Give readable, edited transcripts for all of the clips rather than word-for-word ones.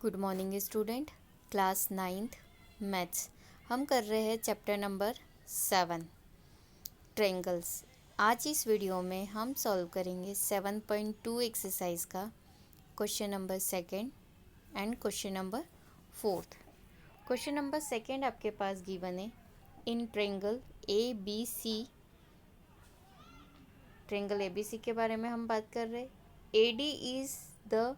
Good morning student. Class ninth maths हम कर रहे हैं चैप्टर नंबर 7 ट्रेंगल्स। आज इस वीडियो में हम सॉल्व करेंगे 7.2 एक्सरसाइज का question number second and question number fourth. Question number second आपके पास गिवन है in triangle A B C. Triangle A B C के बारे में हम बात कर रहे हैं। A D is the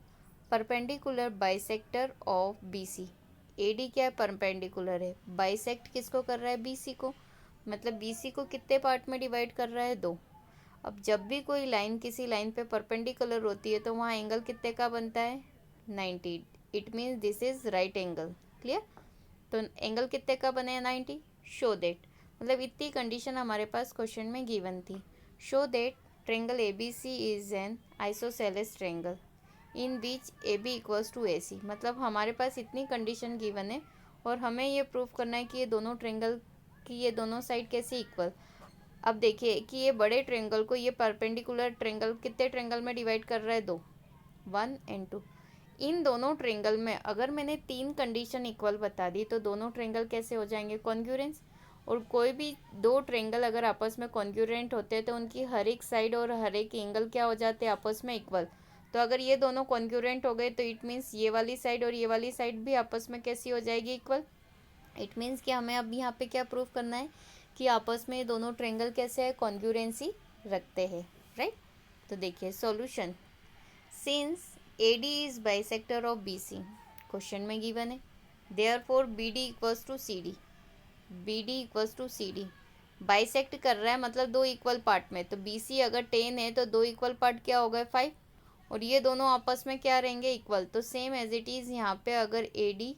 perpendicular bisector of B C. A D क्या है? परपेंडिकुलर है। बाइसेक्ट किसको कर रहा है? बी सी को। मतलब बी सी को कितने पार्ट में डिवाइड कर रहा है? दो। अब जब भी कोई लाइन किसी लाइन पे परपेंडिकुलर होती है तो वहाँ एंगल कितने का बनता है? 90। It means this is right angle. Clear? तो एंगल कितने का बने? 90। शो देट, मतलब इतनी कंडीशन हमारे पास क्वेश्चन में गिवन थी। Show that triangle A B C is an isosceles triangle in which A B equals to A C. मतलब हमारे पास इतनी कंडीशन गिवन है और हमें ये प्रूव करना है कि ये दोनों ट्रेंगल की ये दोनों साइड कैसे इक्वल। अब देखिए कि ये बड़े ट्रेंगल को ये परपेंडिकुलर ट्रेंगल कितने ट्रेंगल में डिवाइड कर रहा है? दो, 1 एंड 2। इन दोनों ट्रेंगल में अगर मैंने तीन कंडीशन इक्वल बता दी तो दोनों ट्रेंगल कैसे हो जाएंगे? कॉन्ग्रुएंस। और कोई भी दो ट्रेंगल अगर आपस में कॉन्ग्रुएंट होते हैं तो उनकी हर एक साइड और हर एक एंगल क्या हो जाते हैं? आपस में इक्वल। तो अगर ये दोनों कॉन्ग्रुएंट हो गए तो इट मीन्स ये वाली साइड और ये वाली साइड भी आपस में कैसी हो जाएगी? इक्वल। इट मीन्स कि हमें अब यहाँ पे क्या प्रूव करना है कि आपस में ये दोनों ट्रेंगल कैसे है? कॉन्ग्रुएंसी रखते हैं। राइट? तो देखिए solution. Since AD is bisector of BC, question में गिवन है, therefore BD equals to CD। BD equals to CD bisect कर रहा है मतलब दो इक्वल पार्ट में। तो BC अगर 10 है तो दो इक्वल पार्ट क्या हो गए? 5। और ये दोनों आपस में क्या रहेंगे? इक्वल। तो सेम एज इट इज़ यहाँ पे अगर AD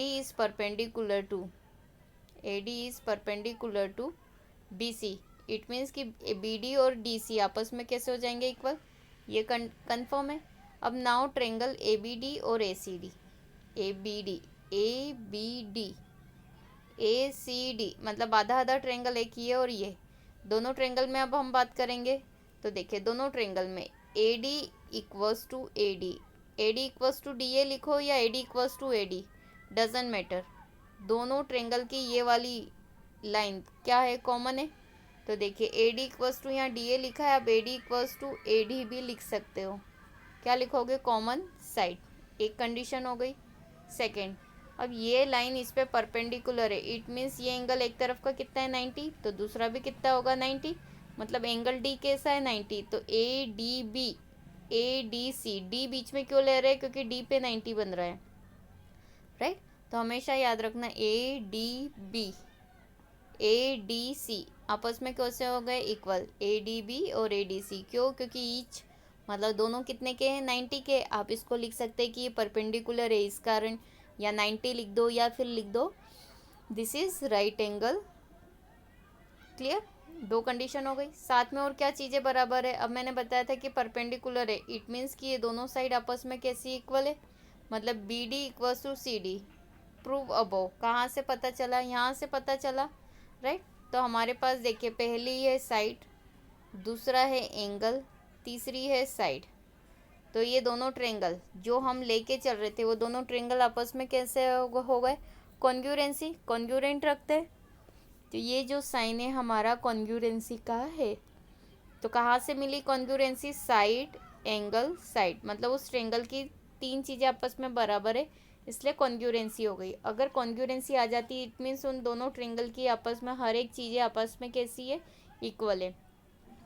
is perpendicular to BC, it means कि BD और DC आपस में कैसे हो जाएंगे? इक्वल। ये कन्फर्म है। अब नाउ ट्रेंगल ABD और ACD। ABD मतलब आधा आधा ट्रेंगल, एक ये और ये दोनों ट्रेंगल में अब हम बात करेंगे। तो देखिए दोनों ट्रेंगल में AD equals to AD equals to DA लिखो या AD equals to AD, doesn't matter. दोनों ट्रेंगल की ये वाली लाइन क्या है? कॉमन है। तो देखिए AD इक्वल्स टू, यहाँ DA लिखा है, अब AD इक्वल्स टू AD भी लिख सकते हो। क्या लिखोगे? Common side. एक कंडीशन हो गई। सेकेंड, अब ये लाइन इस पे परपेंडिकुलर है, इट मीन्स ये एंगल एक तरफ का कितना है? 90। तो दूसरा भी कितना होगा? 90। मतलब एंगल D कैसा है? 90। तो ADC, D बीच में क्यों ले रहे हैं? क्योंकि D पे 90 बन रहा है। राइट? तो हमेशा याद रखना ADC आपस में कैसे हो गए? इक्वल। ADB और ADC क्यों? क्योंकि ईच मतलब दोनों कितने के हैं? 90 के। आप इसको लिख सकते हैं कि ये परपेंडिकुलर है इस कारण, या 90 लिख दो या फिर लिख दो this is right angle. Clear? दो कंडीशन हो गई। साथ में और क्या चीज़ें बराबर है? अब मैंने बताया था कि परपेंडिकुलर है, इट मीन्स कि ये दोनों साइड आपस में कैसी इक्वल है? मतलब BD equals to CD। Prove above. कहाँ से पता चला? यहाँ से पता चला। राइट? तो हमारे पास देखिए पहली है साइड, दूसरा है एंगल, तीसरी है साइड। तो ये दोनों ट्रेंगल जो हम लेके चल रहे थे वो दोनों ट्रेंगल आपस में कैसे हो गए? कॉन्ग्रुएंसी, कॉन्ग्रुएंट रखते हैं। तो ये जो साइन है हमारा कॉन्ग्रुएंसी का है। तो कहाँ से मिली कॉन्ग्रुएंसी? Side, angle, side. मतलब उस ट्रेंगल की तीन चीज़ें आपस में बराबर है, इसलिए कॉन्ग्रुएंसी हो गई। अगर कॉन्ग्रुएंसी आ जाती इट मीन्स उन दोनों ट्रेंगल की आपस में हर एक चीज़ें आपस में कैसी है? इक्वल है।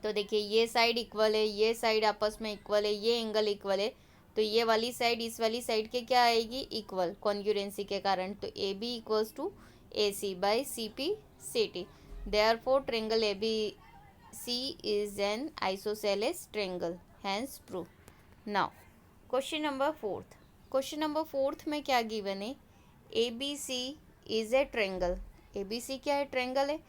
तो देखिए ये साइड इक्वल है, ये साइड आपस में इक्वल है, ये एंगल इक्वल है। तो ये वाली साइड इस वाली साइड के क्या आएगी? इक्वल, कॉन्ग्रुएंसी के कारण। तो AB equals to AC by CP CT। Therefore triangle ABC is an isosceles triangle, hence prove. Now question number fourth. Question number fourth में क्या गिवन है? ABC is a triangle. ABC क्या है? Triangle है।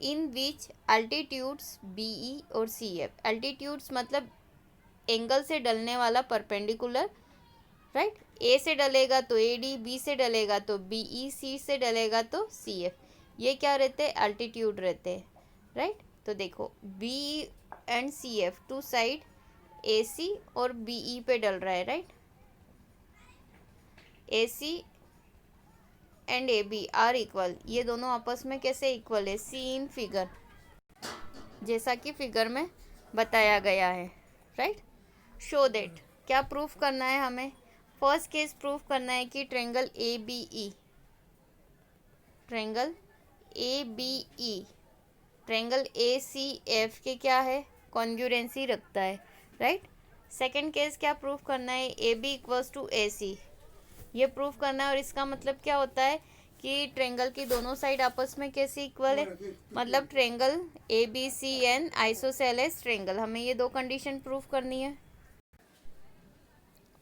In which altitudes BE और CF। Altitudes मतलब angle से डलने वाला परपेंडिकुलर। राइट? A से डलेगा तो AD, B से डलेगा तो BE, C से डलेगा तो CF। ये क्या रहते हैं? अल्टीट्यूड रहते हैं। राइट? तो देखो BE and CF to side AC और BE पे डल रहा है। Right? AC and AB are equal, ये दोनों आपस में कैसे इक्वल है, सी इन फिगर, जैसा कि फिगर में बताया गया है, राइट। शो दैट, क्या प्रूफ करना है हमें, फर्स्ट केस प्रूफ करना है कि triangle ABE, triangle ABE triangle ACF के क्या है, कॉन्ग्रुएंसी रखता है, राइट। सेकंड केस क्या प्रूफ करना है, AB इक्वल्स टू AC, ये प्रूफ करना है। और इसका मतलब क्या होता है कि ट्रायंगल की दोनों साइड आपस में कैसे इक्वल है, मतलब ट्रायंगल ABCN आइसोसेलेस ट्रायंगल, हमें ये दो कंडीशन प्रूफ करनी है।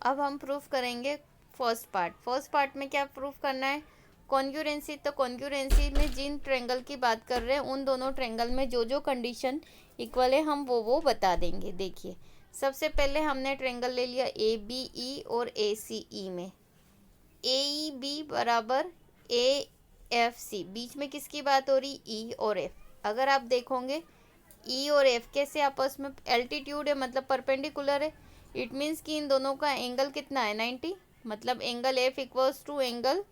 अब हम प्रूफ करेंगे फर्स्ट पार्ट में क्या प्रूफ करना है, कॉन्ग्रुएंसी। तो कॉन्ग्रुएंसी में जिन ट्रायंगल की बात कर रहे हैं उन दोनों ट्रायंगल में जो जो कंडीशन इक्वल है हम वो बता देंगे। देखिए सबसे पहले हमने ट्रायंगल ले लिया ABE और ACE में, AEB बराबर AFC, बीच में किसकी बात हो रही, E और F। अगर आप देखोगे E और F कैसे आपस में एल्टीट्यूड है, मतलब परपेंडिकुलर है, इट मीन्स कि इन दोनों का एंगल कितना है 90, मतलब angle F equals to angle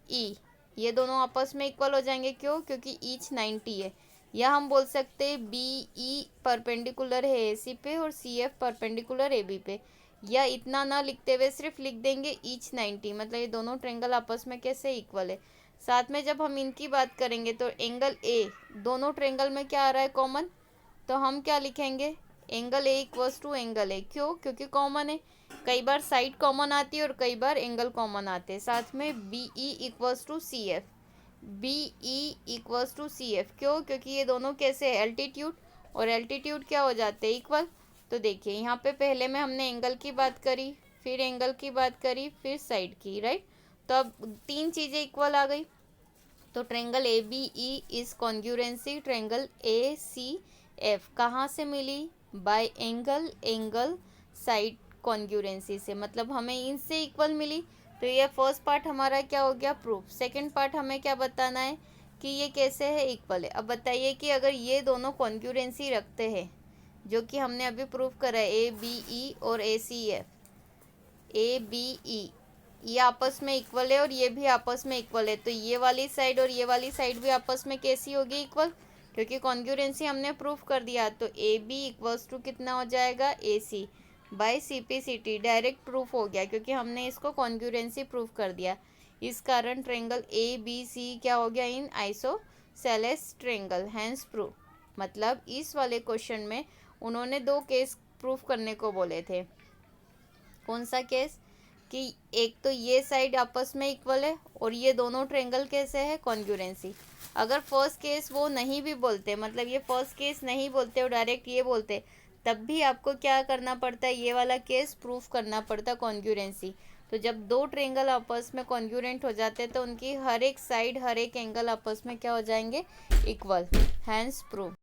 E, ये दोनों आपस में इक्वल हो जाएंगे। क्यों, क्योंकि ईच 90 है। या हम बोल सकते हैं BE परपेंडिकुलर है AC पे और CF परपेंडिकुलर AB पे, या इतना ना लिखते हुए सिर्फ लिख देंगे ईच 90, मतलब ये दोनों ट्रायंगल आपस में कैसे इक्वल है। साथ में जब हम इनकी बात करेंगे तो एंगल A, दोनों ट्रायंगल में क्या आ रहा है कॉमन, तो हम क्या लिखेंगे, angle A equals to angle A। क्यों, क्योंकि कॉमन है, कई बार साइड कॉमन आती है और कई बार एंगल कॉमन आते हैं। साथ में BE equals to CF, BE equals to CF, क्यों, क्योंकि ये दोनों कैसे है, एल्टीट्यूड, और एल्टीट्यूड क्या हो जाते हैं, इक्वल। तो देखिए यहाँ पे पहले में हमने एंगल की बात करी, फिर एंगल की बात करी, फिर साइड की, राइट। तो अब तीन चीज़ें इक्वल आ गई। तो triangle ABE is congruency triangle ACF कहाँ से मिली, बाय एंगल साइड कॉन्ग्रुएंसी से, मतलब हमें इनसे इक्वल मिली। तो ये फर्स्ट पार्ट हमारा क्या हो गया, प्रूफ। सेकंड पार्ट हमें क्या बताना है कि ये कैसे है, इक्वल है। अब बताइए कि अगर ये दोनों कॉन्ग्रुएंसी रखते हैं, जो कि हमने अभी प्रूफ करा है ABE और ACF, ABE ये आपस में इक्वल है और ये भी आपस में इक्वल है, तो ये वाली साइड और ये वाली साइड भी आपस में कैसी होगी, इक्वल, क्योंकि कॉन्ग्रुएंसी हमने प्रूफ कर दिया। तो AB इक्वल्स टू कितना हो जाएगा, AC bye CP/CT, direct proof हो गया क्योंकि हमने इसको कॉन्ग्रुएंसी प्रूफ कर दिया। इस कारण ट्रायंगल ABC क्या हो गया, इन आइसोसेलेस ट्रायंगल, हैंस प्रूफ। मतलब इस वाले क्वेश्चन में उन्होंने दो केस प्रूफ करने को बोले थे। कौन सा केस, कि एक तो ये साइड आपस में इक्वल है और ये दोनों ट्रायंगल कैसे है, कॉन्ग्रुएंसी। अगर फर्स्ट केस वो नहीं भी बोलते, मतलब ये फर्स्ट केस नहीं बोलते और डायरेक्ट ये बोलते, तब भी आपको क्या करना पड़ता है, ये वाला केस प्रूफ करना पड़ता, कॉन्ग्रुएंसी। तो जब दो ट्रायंगल आपस में कॉन्ग्रुएंट हो जाते हैं तो उनकी हर एक साइड हर एक एंगल आपस में क्या हो जाएंगे, इक्वल, हैंस प्रूफ।